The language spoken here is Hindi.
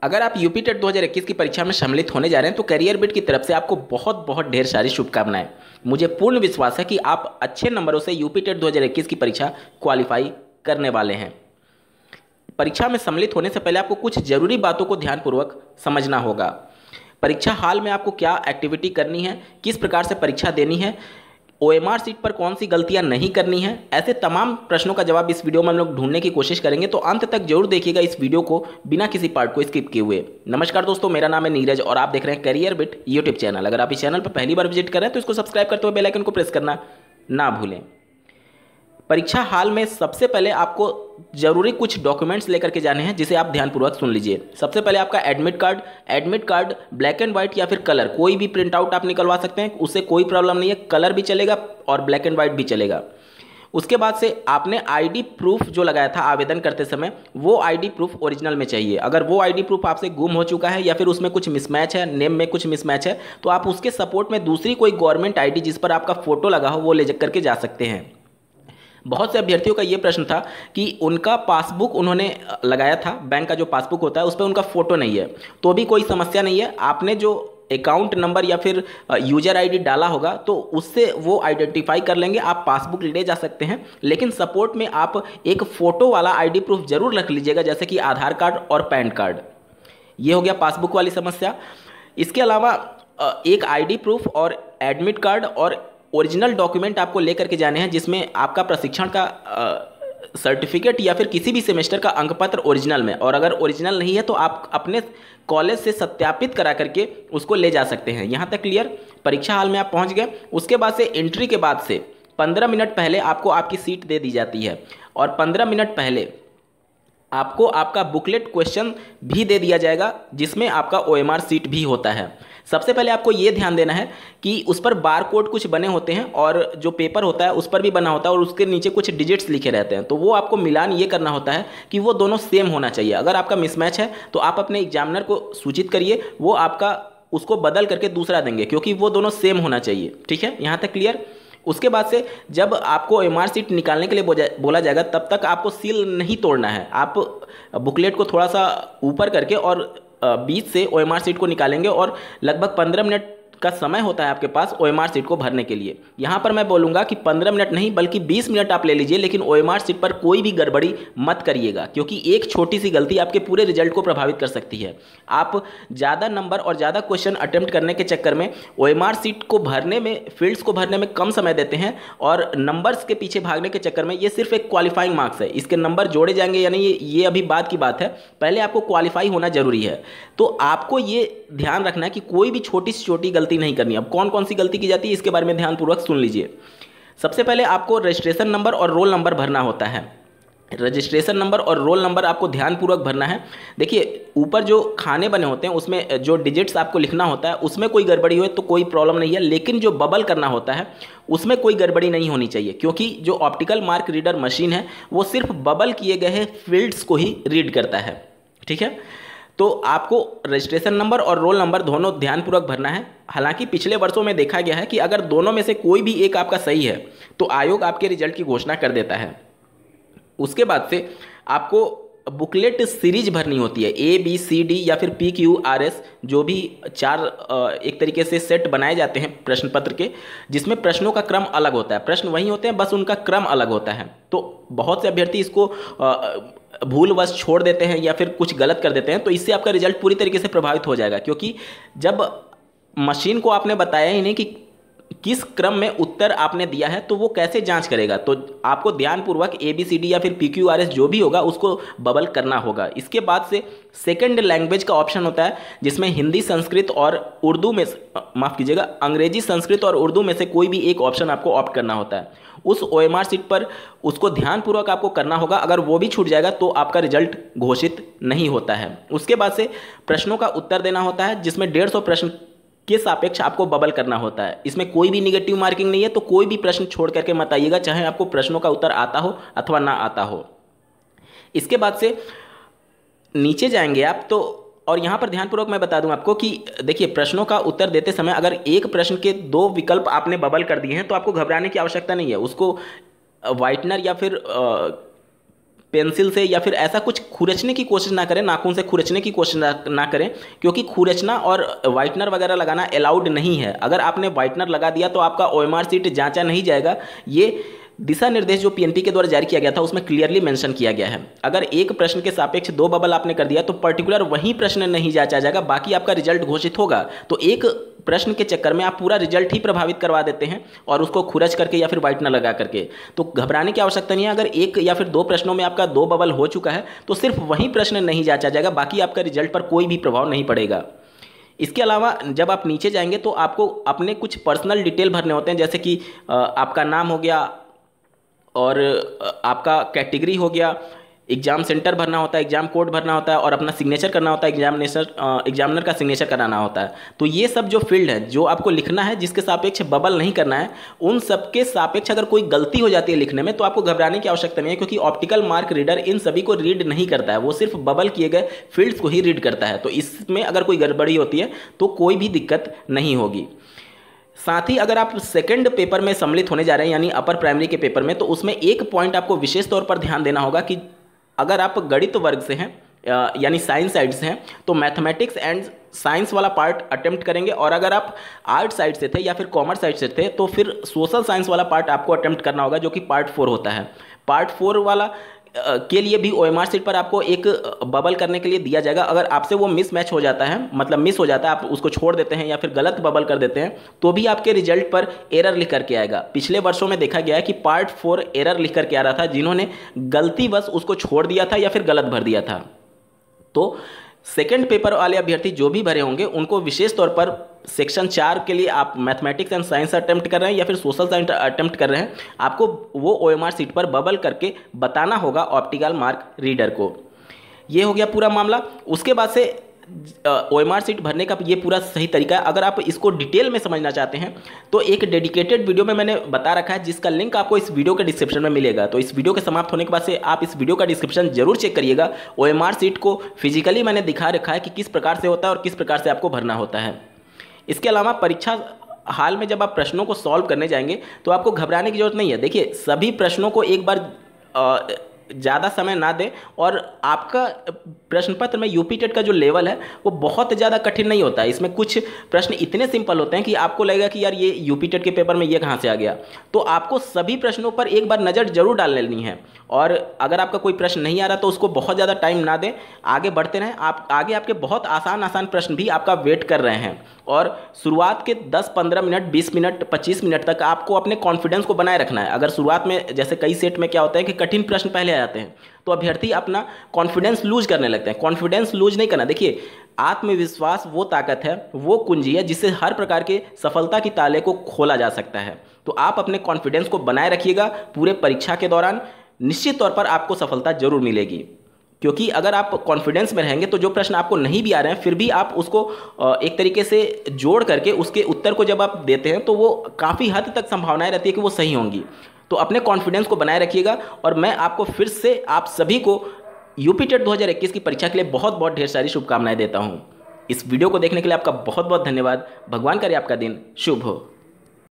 अगर आप यूपी टेट 2021 की परीक्षा में सम्मिलित होने जा रहे हैं तो करियर बिट की तरफ से आपको बहुत बहुत ढेर सारी शुभकामनाएं। मुझे पूर्ण विश्वास है कि आप अच्छे नंबरों से यूपी टेट 2021 की परीक्षा क्वालिफाई करने वाले हैं। परीक्षा में सम्मिलित होने से पहले आपको कुछ जरूरी बातों को ध्यानपूर्वक समझना होगा। परीक्षा हाल में आपको क्या एक्टिविटी करनी है, किस प्रकार से परीक्षा देनी है, ओएमआर सीट पर कौन सी गलतियां नहीं करनी है, ऐसे तमाम प्रश्नों का जवाब इस वीडियो में हम लोग ढूंढने की कोशिश करेंगे। तो अंत तक जरूर देखिएगा इस वीडियो को बिना किसी पार्ट को स्किप किए हुए। नमस्कार दोस्तों, मेरा नाम है नीरज और आप देख रहे हैं करियर बिट यूट्यूब चैनल। अगर आप इस चैनल पर पहली बार विजिट कर रहे हैं तो इसको सब्सक्राइब करते हुए बेल आइकन को प्रेस करना ना भूलें। परीक्षा हाल में सबसे पहले आपको जरूरी कुछ डॉक्यूमेंट्स लेकर के जाने हैं, जिसे आप ध्यानपूर्वक सुन लीजिए। सबसे पहले आपका admit card black and white या फिर कलर, कोई भी प्रिंट आउट आप निकलवा सकते हैं, उससे कोई प्रॉब्लम नहीं है। कलर भी चलेगा और ब्लैक एंड व्हाइट भी चलेगा। उसके बाद से आपने आईडी प्रूफ जो लगाया था आवेदन करते समय, वो आईडी प्रूफ ओरिजिनल में चाहिए। अगर वो आईडी प्रूफ आपसे गुम हो चुका है या फिर उसमें कुछ मिसमैच है, नेम में कुछ मिसमैच है, तो आप उसके सपोर्ट में दूसरी कोई गवर्नमेंट आईडी जिस पर आपका फोटो लगा हो वो ले करके जा सकते हैं। बहुत से अभ्यर्थियों का ये प्रश्न था कि उनका पासबुक उन्होंने लगाया था, बैंक का जो पासबुक होता है उस पर उनका फोटो नहीं है। तो भी कोई समस्या नहीं है, आपने जो अकाउंट नंबर या फिर यूजर आईडी डाला होगा तो उससे वो आइडेंटिफाई कर लेंगे, आप पासबुक ले जा सकते हैं। लेकिन सपोर्ट में आप एक फ़ोटो वाला आईडी प्रूफ जरूर रख लीजिएगा, जैसे कि आधार कार्ड और पैन कार्ड। ये हो गया पासबुक वाली समस्या। इसके अलावा एक आईडी प्रूफ और एडमिट कार्ड और ओरिजिनल डॉक्यूमेंट आपको लेकर के जाने हैं, जिसमें आपका प्रशिक्षण का सर्टिफिकेट या फिर किसी भी सेमेस्टर का अंक पत्र ओरिजिनल में, और अगर ओरिजिनल नहीं है तो आप अपने कॉलेज से सत्यापित करा करके उसको ले जा सकते हैं। यहाँ तक क्लियर। परीक्षा हाल में आप पहुँच गए। उसके बाद से एंट्री के बाद से 15 मिनट पहले आपको आपकी सीट दे दी जाती है और 15 मिनट पहले आपको आपका बुकलेट क्वेश्चन भी दे दिया जाएगा, जिसमें आपका ओएमआर सीट भी होता है। सबसे पहले आपको ये ध्यान देना है कि उस पर बार कोड कुछ बने होते हैं और जो पेपर होता है उस पर भी बना होता है और उसके नीचे कुछ डिजिट्स लिखे रहते हैं। तो वो आपको मिलान ये करना होता है कि वो दोनों सेम होना चाहिए। अगर आपका मिसमैच है तो आप अपने एग्जामिनर को सूचित करिए, वो आपका उसको बदल करके दूसरा देंगे, क्योंकि वो दोनों सेम होना चाहिए। ठीक है, यहाँ तक क्लियर। उसके बाद से जब आपको ओएमआर सीट निकालने के लिए बोला जाएगा, तब तक आपको सील नहीं तोड़ना है। आप बुकलेट को थोड़ा सा ऊपर करके और बीच से ओएमआर सीट को निकालेंगे और लगभग 15 मिनट का समय होता है आपके पास ओएमआर सीट को भरने के लिए। यहाँ पर मैं बोलूँगा कि 15 मिनट नहीं बल्कि 20 मिनट आप ले लीजिए, लेकिन ओएमआर सीट पर कोई भी गड़बड़ी मत करिएगा, क्योंकि एक छोटी सी गलती आपके पूरे रिजल्ट को प्रभावित कर सकती है। आप ज़्यादा नंबर और ज़्यादा क्वेश्चन अटेम्प्ट करने के चक्कर में ओएमआर सीट को भरने में, फील्ड्स को भरने में कम समय देते हैं और नंबर्स के पीछे भागने के चक्कर में ये सिर्फ एक क्वालिफाइंग मार्क्स है। इसके नंबर जोड़े जाएंगे या नहीं ये अभी बात की बात है, पहले आपको क्वालिफाई होना जरूरी है। तो आपको ये ध्यान रखना है कि कोई भी छोटी से छोटी गलती नहीं करनी। अब कौन कौन सी गलती की जाती है इसके बारे में ध्यानपूर्वक सुन लीजिए। सबसे पहले आपको रजिस्ट्रेशन नंबर और रोल नंबर भरना होता है। रजिस्ट्रेशन नंबर और रोल नंबर आपको ध्यानपूर्वक भरना है। देखिए, ऊपर जो खाने बने होते हैं उसमें जो डिजिट्स आपको लिखना होता है उसमें कोई गड़बड़ी हो तो कोई प्रॉब्लम नहीं है, लेकिन जो बबल करना होता है उसमें कोई गड़बड़ी नहीं होनी चाहिए, क्योंकि जो ऑप्टिकल मार्क रीडर मशीन है वो सिर्फ बबल किए गए फील्ड्स को ही रीड करता है। ठीक है, तो आपको रजिस्ट्रेशन नंबर और रोल नंबर दोनों ध्यानपूर्वक भरना है। हालांकि पिछले वर्षों में देखा गया है कि अगर दोनों में से कोई भी एक आपका सही है तो आयोग आपके रिजल्ट की घोषणा कर देता है। उसके बाद से आपको बुकलेट सीरीज भरनी होती है, ABCD या फिर PQRS, जो भी 4 एक तरीके से सेट बनाए जाते हैं प्रश्न पत्र के, जिसमें प्रश्नों का क्रम अलग होता है। प्रश्न वही होते हैं, बस उनका क्रम अलग होता है। तो बहुत से अभ्यर्थी इसको भूलवश छोड़ देते हैं या फिर कुछ गलत कर देते हैं, तो इससे आपका रिजल्ट पूरी तरीके से प्रभावित हो जाएगा, क्योंकि जब मशीन को आपने बताया ही नहीं कि किस क्रम में उत्तर आपने दिया है तो वो कैसे जांच करेगा। तो आपको ध्यानपूर्वक ABCD या फिर PQRS जो भी होगा उसको बबल करना होगा। इसके बाद से सेकंड लैंग्वेज का ऑप्शन होता है, जिसमें हिंदी, संस्कृत और उर्दू में, माफ़ कीजिएगा, अंग्रेजी, संस्कृत और उर्दू में से कोई भी एक ऑप्शन आपको ऑप्ट करना होता है। उस OMR सीट पर उसको ध्यानपूर्वक आपको करना होगा। अगर वो भी छूट जाएगा तो आपका रिजल्ट घोषित नहीं होता है। उसके बाद से प्रश्नों का उत्तर देना होता है, जिसमें 150 प्रश्न के सापेक्ष आपको बबल करना होता है। इसमें कोई भी निगेटिव मार्किंग नहीं है, तो कोई भी प्रश्न छोड़ करके मत आइएगा, चाहे आपको प्रश्नों का उत्तर आता हो अथवा ना आता हो। इसके बाद से नीचे जाएंगे आप तो, और यहाँ पर ध्यानपूर्वक मैं बता दूं आपको कि देखिए, प्रश्नों का उत्तर देते समय अगर एक प्रश्न के 2 विकल्प आपने बबल कर दिए हैं तो आपको घबराने की आवश्यकता नहीं है। उसको व्हाइटनर या फिर पेंसिल से या फिर ऐसा कुछ खुरचने की कोशिश ना करें, नाखून से खुरचने की कोशिश ना करें, क्योंकि खुरचना और वाइटनर वगैरह लगाना अलाउड नहीं है। अगर आपने वाइटनर लगा दिया तो आपका OMR सीट जांचा नहीं जाएगा। ये दिशा निर्देश जो PNP के द्वारा जारी किया गया था उसमें क्लियरली मेंशन किया गया है। अगर एक प्रश्न के सापेक्ष 2 बबल आपने कर दिया तो पर्टिकुलर वही प्रश्न नहीं जांचा जाएगा, बाकी आपका रिजल्ट घोषित होगा। तो एक प्रश्न के चक्कर में आप पूरा रिजल्ट ही प्रभावित करवा देते हैं, और उसको खुरच करके या फिर वाइटनर लगा करके। तो घबराने की आवश्यकता नहीं है। अगर 1 या फिर 2 प्रश्नों में आपका 2 बबल हो चुका है तो सिर्फ वही प्रश्न नहीं जांचा जाएगा, बाकी आपका रिजल्ट पर कोई भी प्रभाव नहीं पड़ेगा। इसके अलावा जब आप नीचे जाएंगे तो आपको अपने कुछ पर्सनल डिटेल भरने होते हैं, जैसे कि आपका नाम हो गया और आपका कैटेगरी हो गया, एग्जाम सेंटर भरना होता है, एग्जाम कोड भरना होता है, और अपना सिग्नेचर करना होता है, एग्जामिनर का सिग्नेचर कराना होता है। तो ये सब जो फील्ड है जो आपको लिखना है, जिसके सापेक्ष बबल नहीं करना है, उन सब के सापेक्ष अगर कोई गलती हो जाती है लिखने में तो आपको घबराने की आवश्यकता नहीं है, क्योंकि ऑप्टिकल मार्क रीडर इन सभी को रीड नहीं करता है, वो सिर्फ बबल किए गए फील्ड्स को ही रीड करता है। तो इसमें अगर कोई गड़बड़ी होती है तो कोई भी दिक्कत नहीं होगी। साथ ही अगर आप सेकंड पेपर में सम्मिलित होने जा रहे हैं, यानी अपर प्राइमरी के पेपर में, तो उसमें एक पॉइंट आपको विशेष तौर पर ध्यान देना होगा कि अगर आप गणित वर्ग से हैं यानी साइंस साइड से हैं तो मैथमेटिक्स एंड साइंस वाला पार्ट अटेम्प्ट करेंगे, और अगर आप आर्ट साइड से थे या फिर कॉमर्स साइड से थे तो फिर सोशल साइंस वाला पार्ट आपको अटेम्प्ट करना होगा, जो कि पार्ट 4 होता है। पार्ट 4 वाला के लिए भी OMR सीट पर आपको एक बबल करने के लिए दिया जाएगा। अगर आपसे वो मिस हो जाता है, मतलब मिस हो जाता है, आप उसको छोड़ देते हैं या फिर गलत बबल कर देते हैं, तो भी आपके रिजल्ट पर एरर लिख करके आएगा। पिछले वर्षों में देखा गया है कि पार्ट 4 एरर लिख करके आ रहा था, जिन्होंने गलतीवश उसको छोड़ दिया था या फिर गलत भर दिया था। तो सेकंड पेपर वाले अभ्यर्थी जो भी भरे होंगे उनको विशेष तौर पर सेक्शन 4 के लिए आप मैथमेटिक्स एंड साइंस अटेम्प्ट कर रहे हैं या फिर सोशल साइंस अटेम्प्ट कर रहे हैं, आपको वो OMR सीट पर बबल करके बताना होगा ऑप्टिकल मार्क रीडर को। ये हो गया पूरा मामला। उसके बाद से OMR सीट भरने का ये पूरा सही तरीका है। अगर आप इसको डिटेल में समझना चाहते हैं तो एक डेडिकेटेड वीडियो में मैंने बता रखा है, जिसका लिंक आपको इस वीडियो के डिस्क्रिप्शन में मिलेगा। तो इस वीडियो के समाप्त होने के बाद से आप इस वीडियो का डिस्क्रिप्शन जरूर चेक करिएगा। OMR सीट को फिजिकली मैंने दिखा रखा है कि किस प्रकार से होता है और किस प्रकार से आपको भरना होता है। इसके अलावा परीक्षा हाल में जब आप प्रश्नों को सॉल्व करने जाएंगे तो आपको घबराने की जरूरत नहीं है। देखिए, सभी प्रश्नों को एक बार ज़्यादा समय ना दें, और आपका प्रश्न पत्र में यूपी टेट का जो लेवल है वो बहुत ज़्यादा कठिन नहीं होता है। इसमें कुछ प्रश्न इतने सिंपल होते हैं कि आपको लगेगा कि यार ये यूपी टेट के पेपर में ये कहाँ से आ गया। तो आपको सभी प्रश्नों पर एक बार नज़र जरूर डाल लेनी है, और अगर आपका कोई प्रश्न नहीं आ रहा तो उसको बहुत ज़्यादा टाइम ना दें, आगे बढ़ते रहें। आप आगे आपके बहुत आसान प्रश्न भी आपका वेट कर रहे हैं, और शुरुआत के 10-15 मिनट, 20 मिनट, 25 मिनट तक आपको अपने कॉन्फिडेंस को बनाए रखना है। अगर शुरुआत में जैसे कई सेट में क्या होता है कि कठिन प्रश्न पहले आ जाते हैं तो अभ्यर्थी अपना कॉन्फिडेंस लूज करने लगते हैं। कॉन्फिडेंस लूज नहीं करना। देखिए, आत्मविश्वास वो ताकत है, वो कुंजी है जिससे हर प्रकार के सफलता की ताले को खोला जा सकता है। तो आप अपने कॉन्फिडेंस को बनाए रखिएगा पूरे परीक्षा के दौरान। निश्चित तौर पर आपको सफलता जरूर मिलेगी, क्योंकि अगर आप कॉन्फिडेंस में रहेंगे तो जो प्रश्न आपको नहीं भी आ रहे हैं फिर भी आप उसको एक तरीके से जोड़ करके उसके उत्तर को जब आप देते हैं तो वो काफ़ी हद तक संभावनाएं रहती है कि वो सही होंगी। तो अपने कॉन्फिडेंस को बनाए रखिएगा, और मैं आपको फिर से आप सभी को यूपी टेट 2021 की परीक्षा के लिए बहुत बहुत ढेर सारी शुभकामनाएं देता हूं। इस वीडियो को देखने के लिए आपका बहुत बहुत धन्यवाद। भगवान करे आपका दिन शुभ हो।